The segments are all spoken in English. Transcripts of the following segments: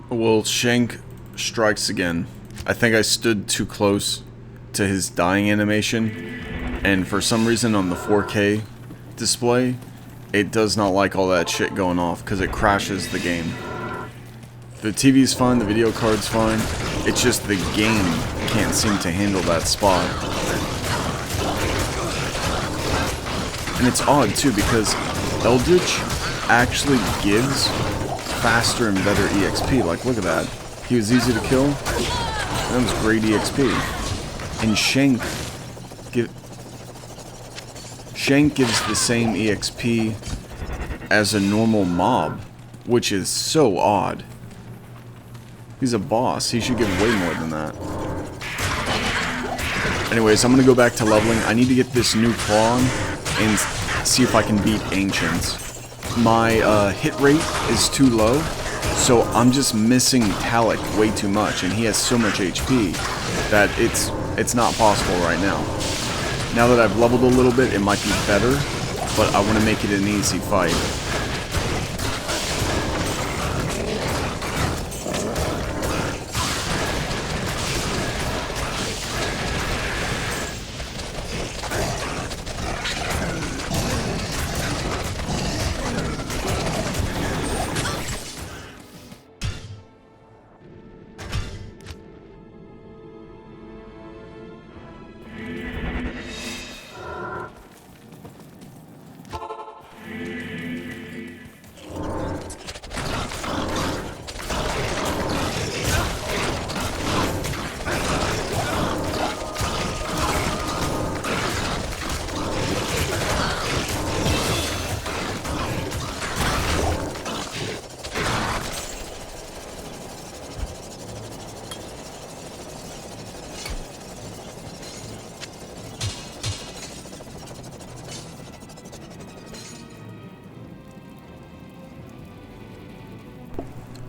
Well, Shank strikes again. I think I stood too close to his dying animation, and for some reason on the 4K display, it does not like all that shit going off, because it crashes the game. The TV's fine, the video card's fine, it's just the game can't seem to handle that spot. And it's odd too, because Eldritch actually gives faster and better EXP. Like, look at that. He was easy to kill. That was great EXP. And Shank gives the same EXP as a normal mob, which is so odd. He's a boss. He should give way more than that. Anyways, I'm gonna go back to leveling. I need to get this new claw on and see if I can beat Ancients. My hit rate is too low, so I'm just missing Talik way too much, and he has so much HP that it's not possible right now. Now that I've leveled a little bit, it might be better, but I want to make it an easy fight.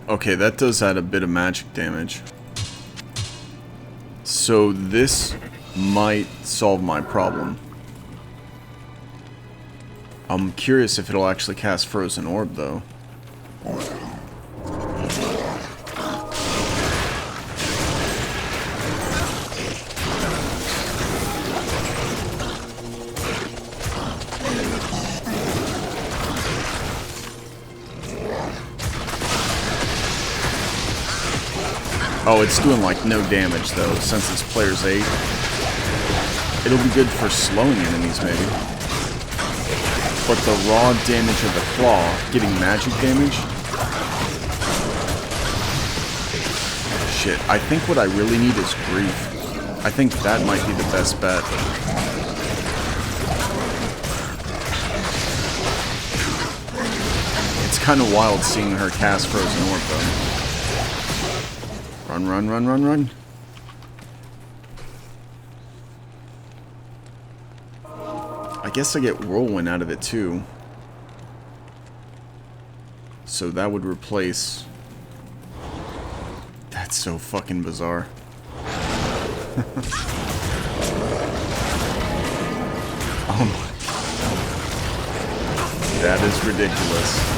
Okay, that does add a bit of magic damage. So this might solve my problem. I'm curious if it'll actually cast Frozen Orb, though. Oh, it's doing like no damage though, since it's player's 8. It'll be good for slowing enemies maybe. But the raw damage of the claw, getting magic damage? Shit, I think what I really need is grief. I think that might be the best bet. It's kind of wild seeing her cast Frozen Orb though. Run, run, run, run, run. I guess I get Whirlwind out of it too. So that would replace... That's so fucking bizarre. Oh my... That is ridiculous.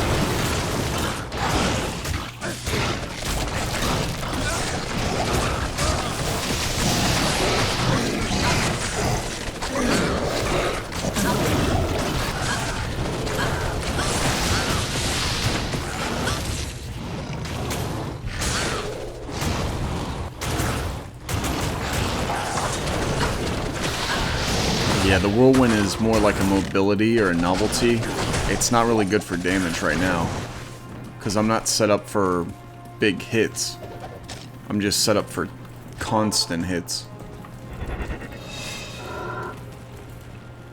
Yeah, the Whirlwind is more like a mobility or a novelty. It's not really good for damage right now, because I'm not set up for big hits. I'm just set up for constant hits.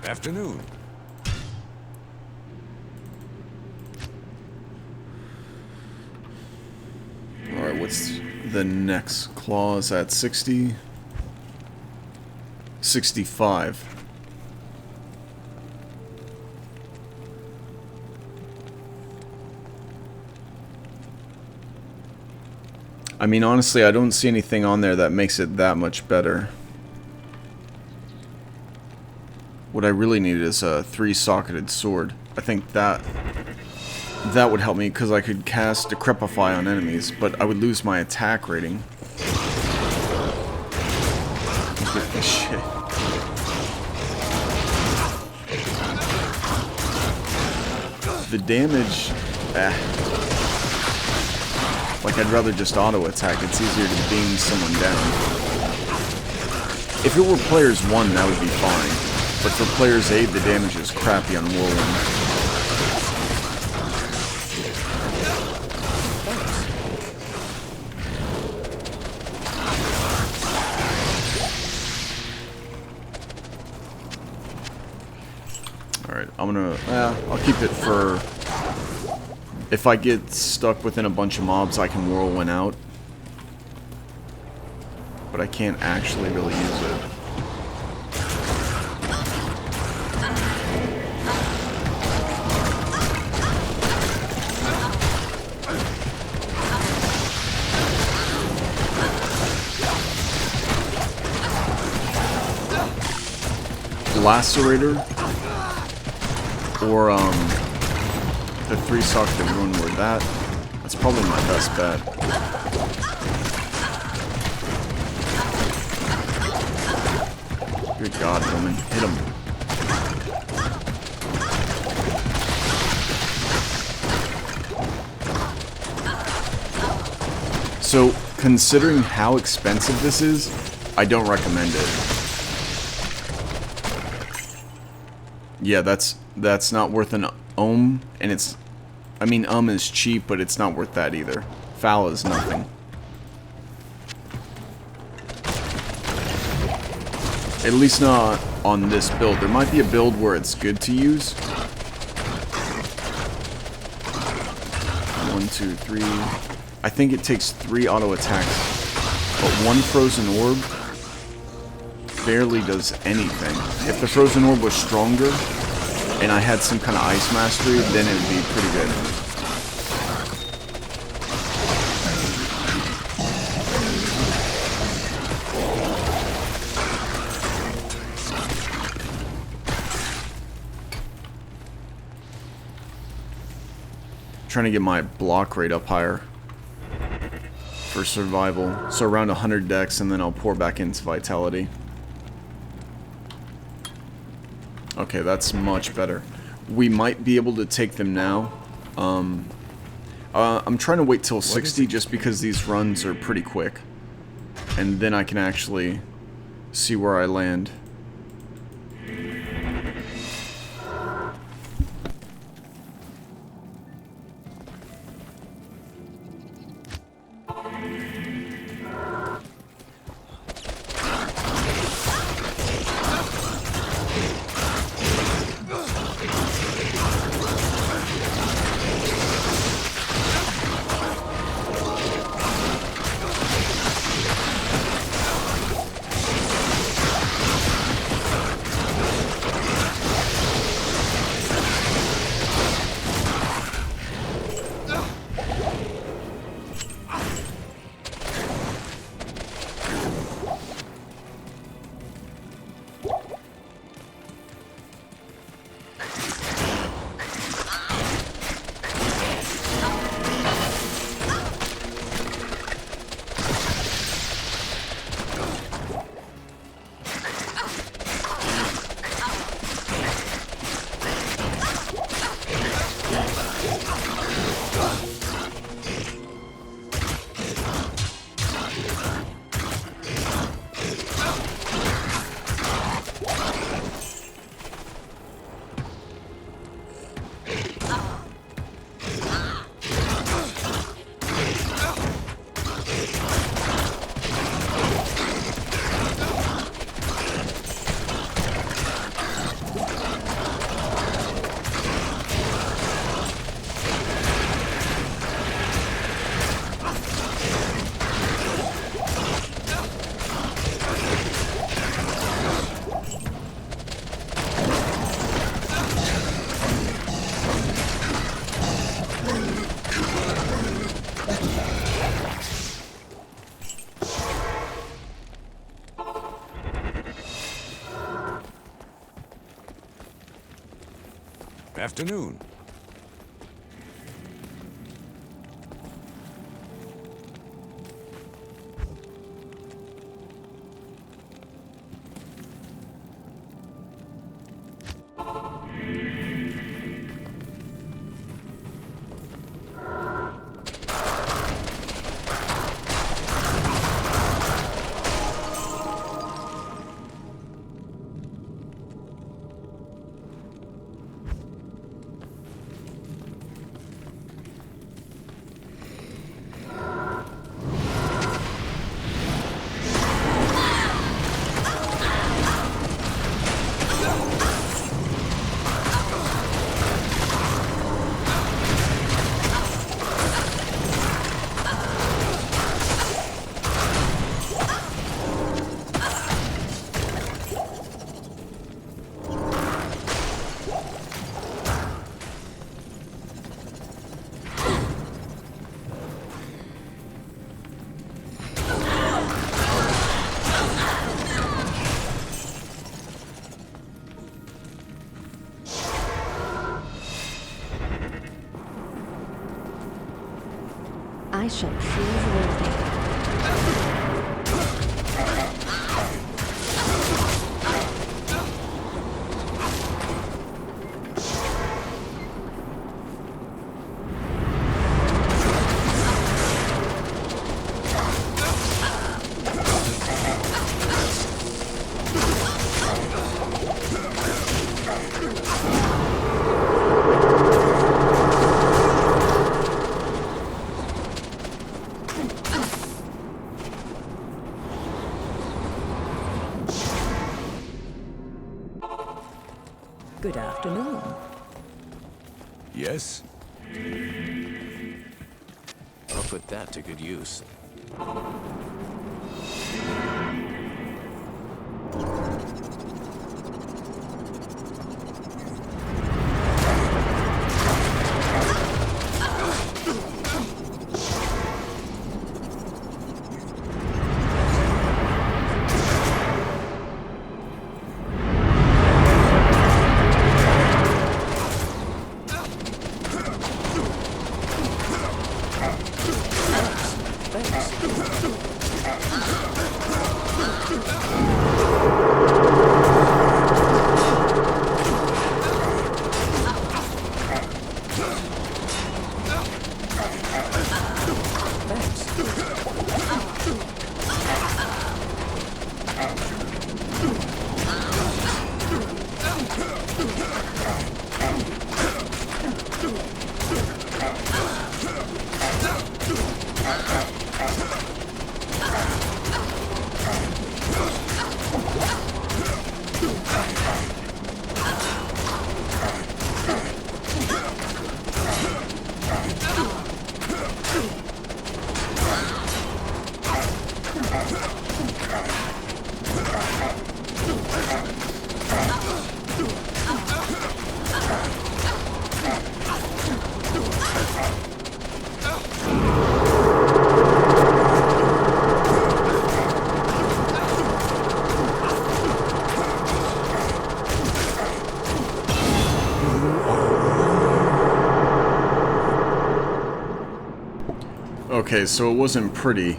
Afternoon. Alright, what's the next clause at 60? 65. I mean, honestly, I don't see anything on there that makes it that much better. What I really need is a 3-socketed sword. I think that That would help me because I could cast Decrepify on enemies, but I would lose my attack rating. Look at this shit. The damage... Like, I'd rather just auto-attack. It's easier to beam someone down. If it were players 1, that would be fine. But for players 8, the damage is crappy on Whirlwind. Alright, I'm gonna... I'll keep it for... If I get stuck within a bunch of mobs, I can Whirlwind out. But I can't actually really use it. Lacerator or the 3-sock that ruin were that's probably my best bet. Good God, woman, hit him. So, considering how expensive this is, I don't recommend it. Yeah, that's not worth an ohm, and it's... I mean, is cheap, but it's not worth that either. Foul is nothing. At least not on this build. There might be a build where it's good to use. 1, 2, 3... I think it takes 3 auto attacks, but 1 frozen orb barely does anything. If the frozen orb was stronger, and I had some kind of ice mastery, then it would be pretty good. Trying to get my block rate up higher for survival. So around 100 dex, and then I'll pour back into vitality. Okay, that's much better. We might be able to take them now. I'm trying to wait till 60 just because these runs are pretty quick. And then I can actually see where I land. Afternoon. I shall prove worthy. Good afternoon. Yes? I'll put that to good use. Okay, so it wasn't pretty,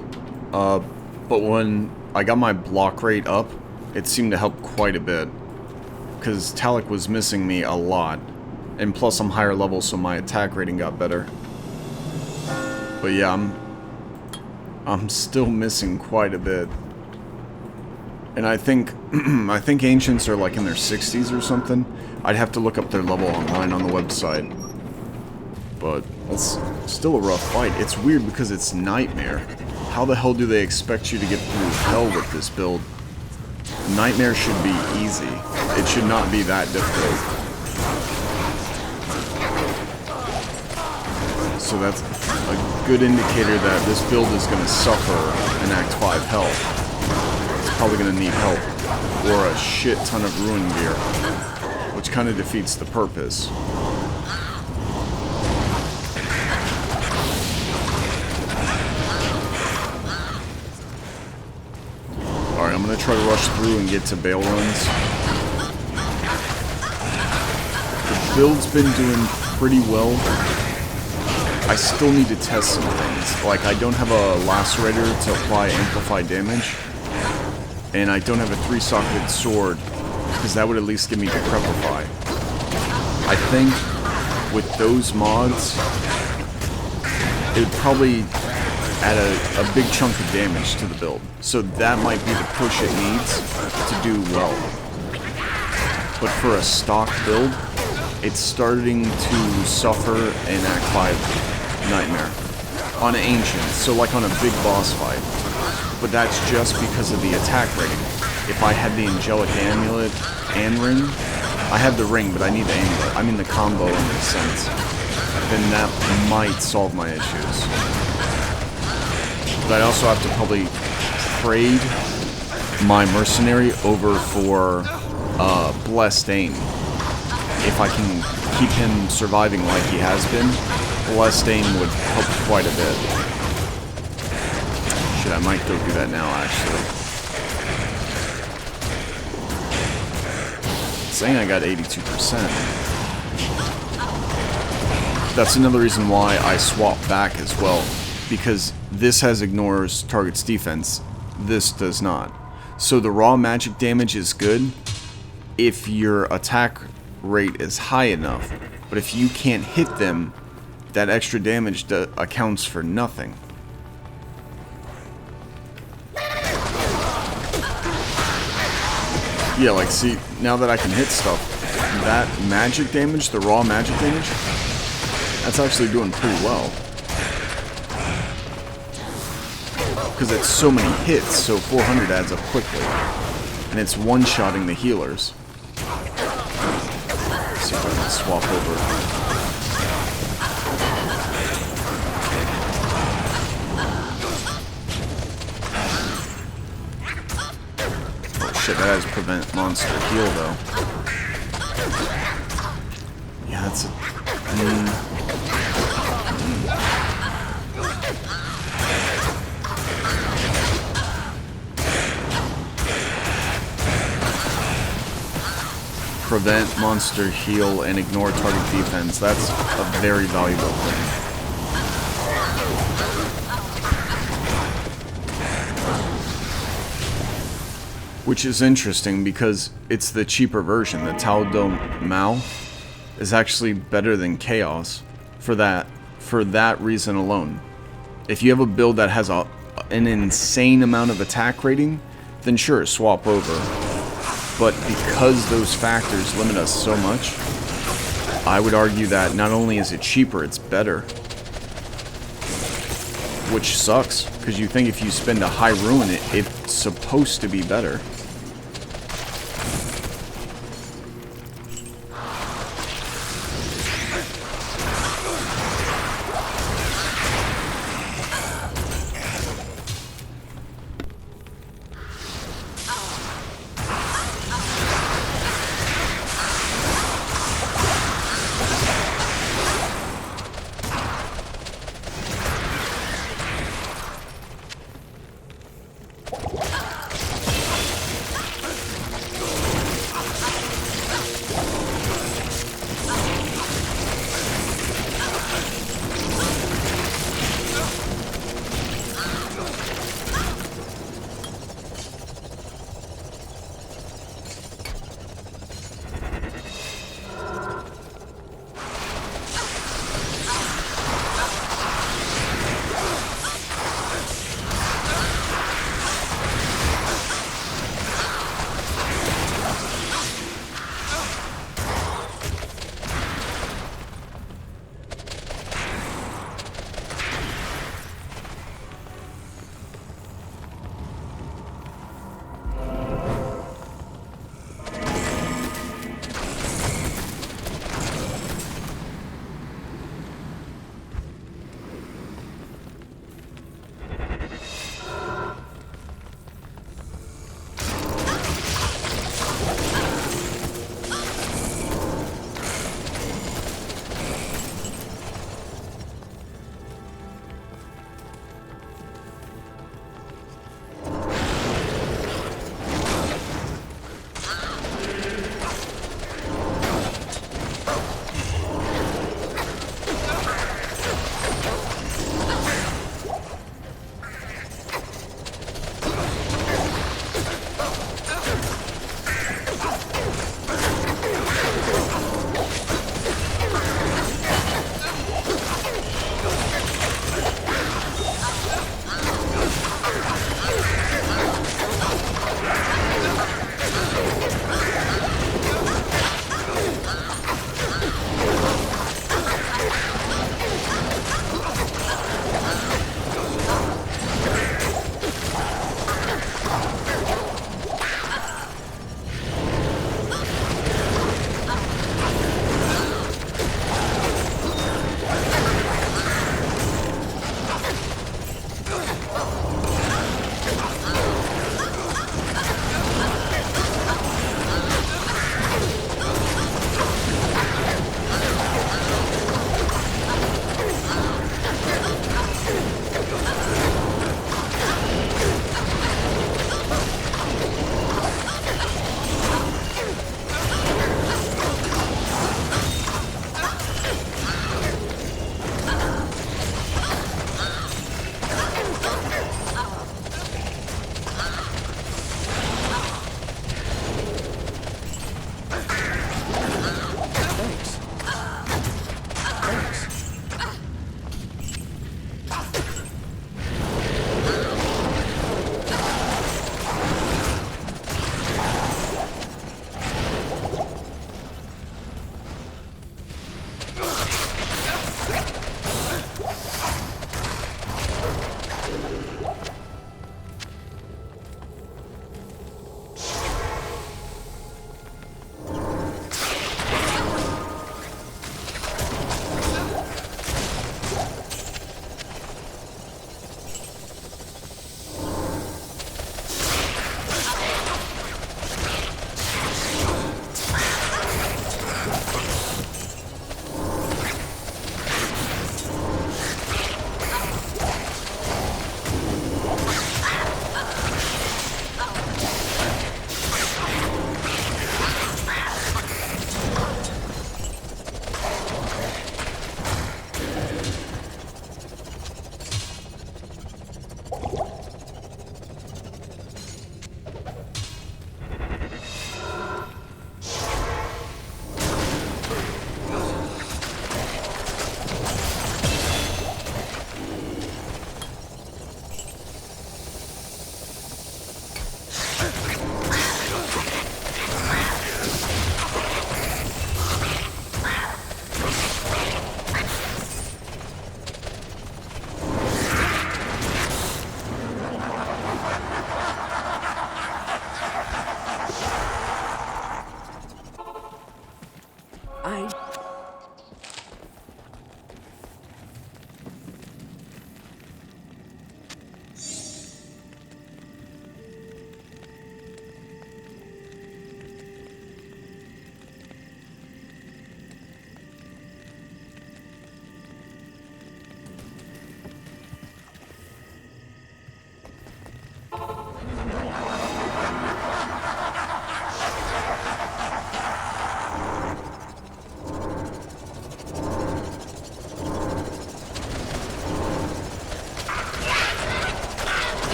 but when I got my block rate up, it seemed to help quite a bit, because Talik was missing me a lot, and plus I'm higher level, so my attack rating got better. But yeah, I'm still missing quite a bit, and I think I think Ancients are like in their 60s or something. I'd have to look up their level online on the website. But it's still a rough fight. It's weird because it's Nightmare. How the hell do they expect you to get through hell with this build? Nightmare should be easy. It should not be that difficult. So that's a good indicator that this build is going to suffer in Act 5 health. It's probably going to need help. Or a shit ton of ruin gear. Which kind of defeats the purpose. I'm gonna try to rush through and get to bail runs. The build's been doing pretty well. I still need to test some things. Like, I don't have a lacerator to apply amplified damage. And I don't have a 3-socket sword, because that would at least give me Decrepify. I think with those mods, it would probably add a big chunk of damage to the build. So that might be the push it needs to do well. But for a stock build, it's starting to suffer in Act 5 Nightmare. On Ancient, so like on a big boss fight. But that's just because of the attack rating. If I had the Angelic Amulet and Ring, I have the Ring, but I need the Amulet. I mean the combo in this sense. Then that might solve my issues. But I also have to probably trade my Mercenary over for Blessed Aim. If I can keep him surviving like he has been, Blessed Aim would help quite a bit. Shit, I might go do that now, actually. It's saying I got 82%. That's another reason why I swapped back as well. because this has ignores target's defense. This does not. So the raw magic damage is good if your attack rate is high enough, but if you can't hit them, that extra damage accounts for nothing. Yeah, like, see, now that I can hit stuff, that magic damage, the raw magic damage, that's actually doing pretty well. Because it's so many hits, so 400 adds up quickly. And it's one-shotting the healers. Let's see if I can swap over. Oh shit, that has prevent monster heal though. Yeah, that's a... Prevent monster heal and ignore target defense. That's a very valuable thing. Which is interesting because it's the cheaper version. The Tao Do Mao is actually better than Chaos for that reason alone. If you have a build that has an insane amount of attack rating, then sure, swap over. But because those factors limit us so much, I would argue that not only is it cheaper, it's better. Which sucks, because you think if you spend a high ruin, it's supposed to be better.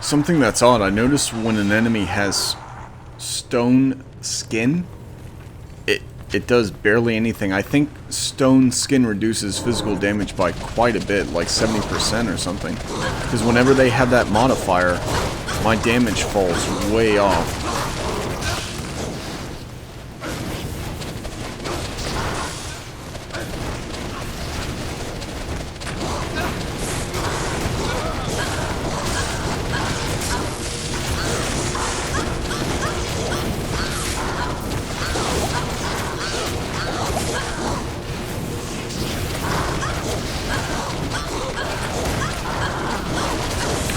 Something that's odd, I noticed when an enemy has stone skin, it does barely anything. I think stone skin reduces physical damage by quite a bit, like 70% or something. Because whenever they have that modifier, my damage falls way off.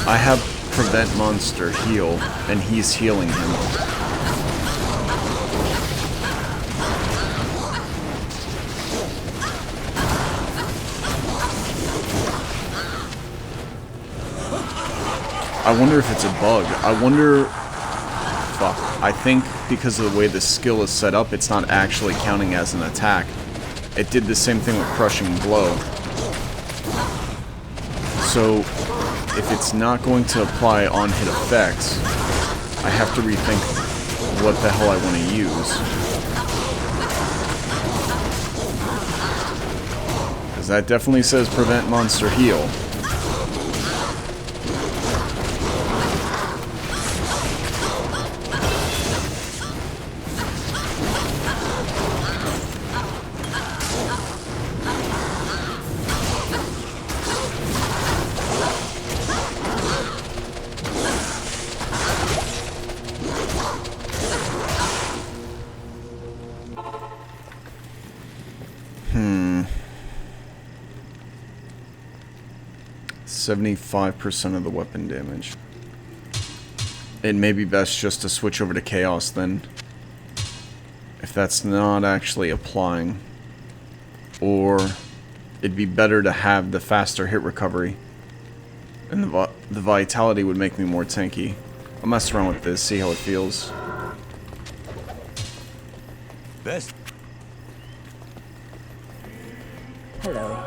I have prevent monster heal, and he's healing him. I wonder if it's a bug. I wonder... Fuck. I think because of the way the skill is set up, it's not actually counting as an attack. It did the same thing with Crushing Blow. So... if it's not going to apply on-hit effects, I have to rethink what the hell I want to use. Because that definitely says prevent monster heal. Hmm. 75% of the weapon damage. It may be best just to switch over to Chaos then. If that's not actually applying. Or it'd be better to have the faster hit recovery. And the vitality would make me more tanky. I'll mess around with this, see how it feels. Best. Hello.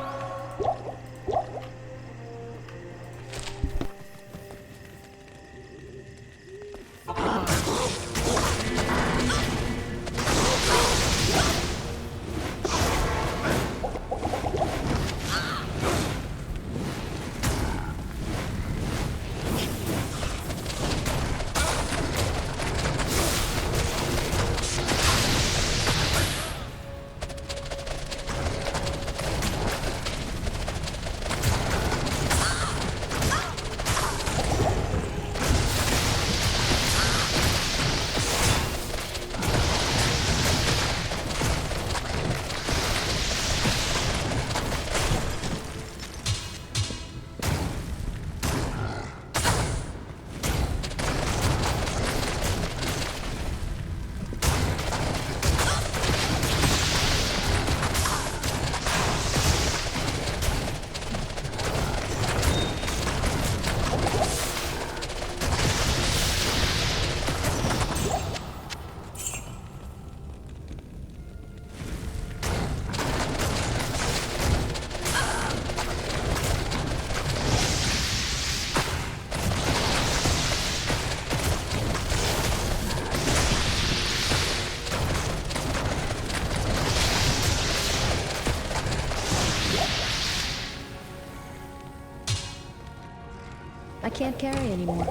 I can't carry anymore.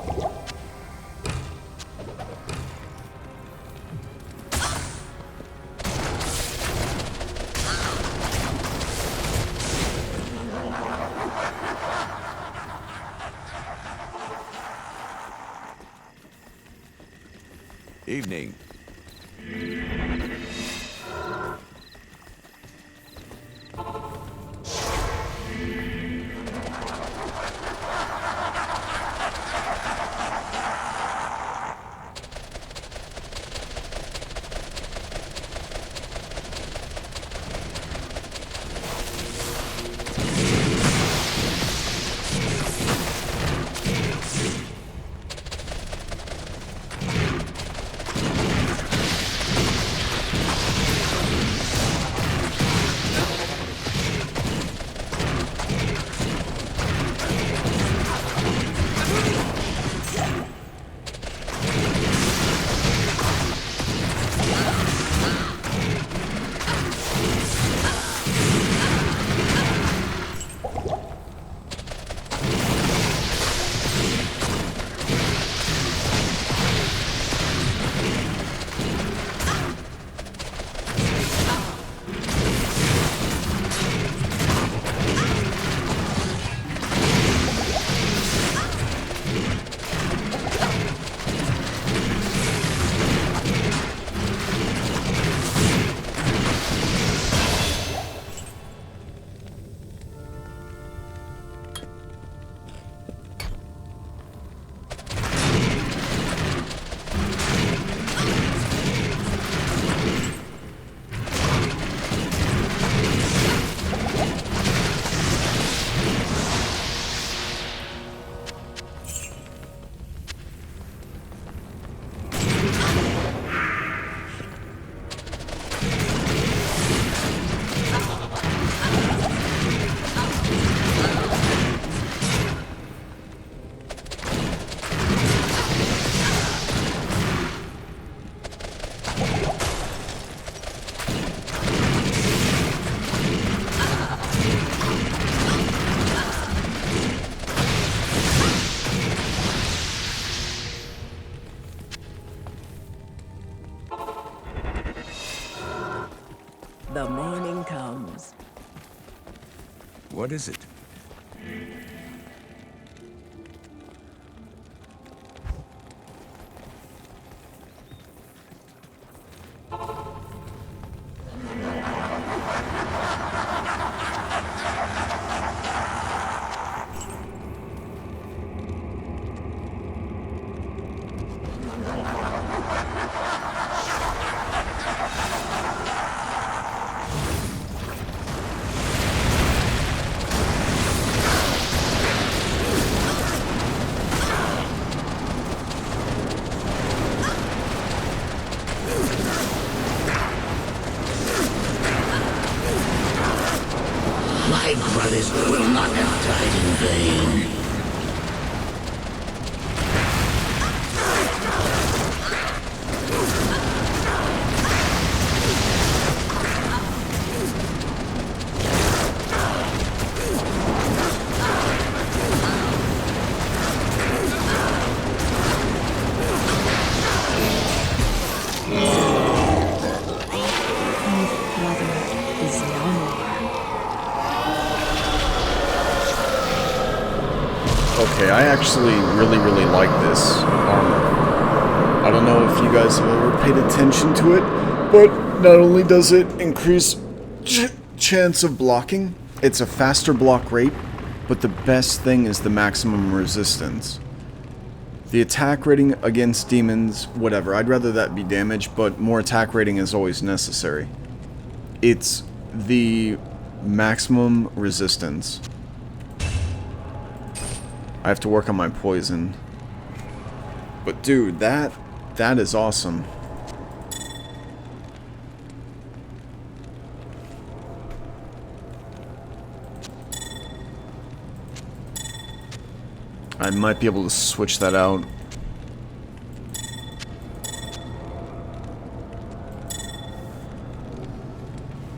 Evening. What is it? My brothers will not have died in vain. Okay, I actually really like this armor. I don't know if you guys have ever paid attention to it, but not only does it increase chance of blocking, it's a faster block rate, but the best thing is the maximum resistance. The attack rating against demons, whatever, I'd rather that be damage, but more attack rating is always necessary. It's the maximum resistance. I have to work on my poison. But dude, that is awesome. I might be able to switch that out.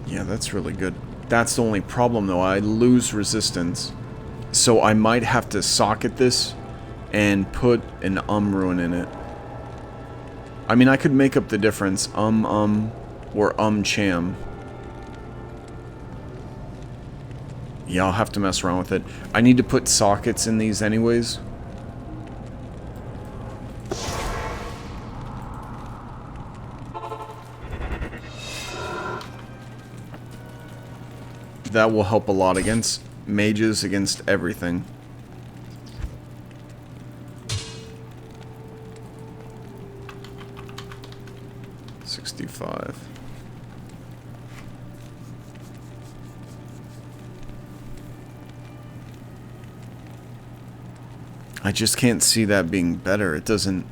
Yeah, that's really good. That's the only problem though, I lose resistance. So I might have to socket this and put an rune in it. I mean, I could make up the difference, or cham. Yeah, I'll have to mess around with it. I need to put sockets in these anyways. That will help a lot against mages, against everything. $65. I just can't see that being better. It doesn't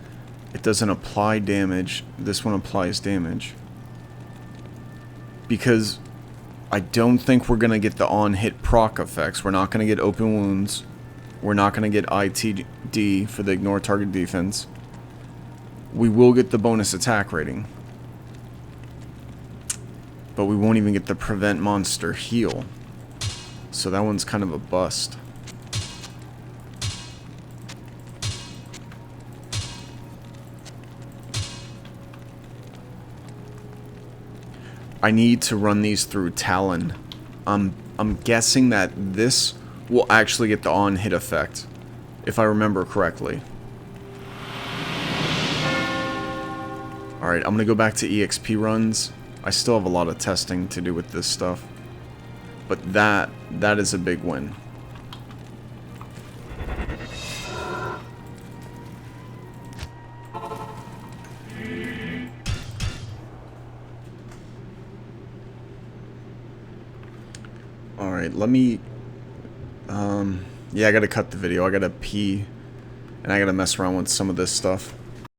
apply damage. This one applies damage. Because I don't think we're going to get the on-hit proc effects. We're not going to get open wounds. We're not going to get ITD for the ignore target defense. We will get the bonus attack rating. But we won't even get the prevent monster heal. So that one's kind of a bust. I need to run these through Talon. I'm guessing that this will actually get the on-hit effect, if I remember correctly. Alright, I'm gonna go back to EXP runs. I still have a lot of testing to do with this stuff. But that is a big win. Alright, let me... yeah, I gotta cut the video. I gotta pee. And I gotta mess around with some of this stuff.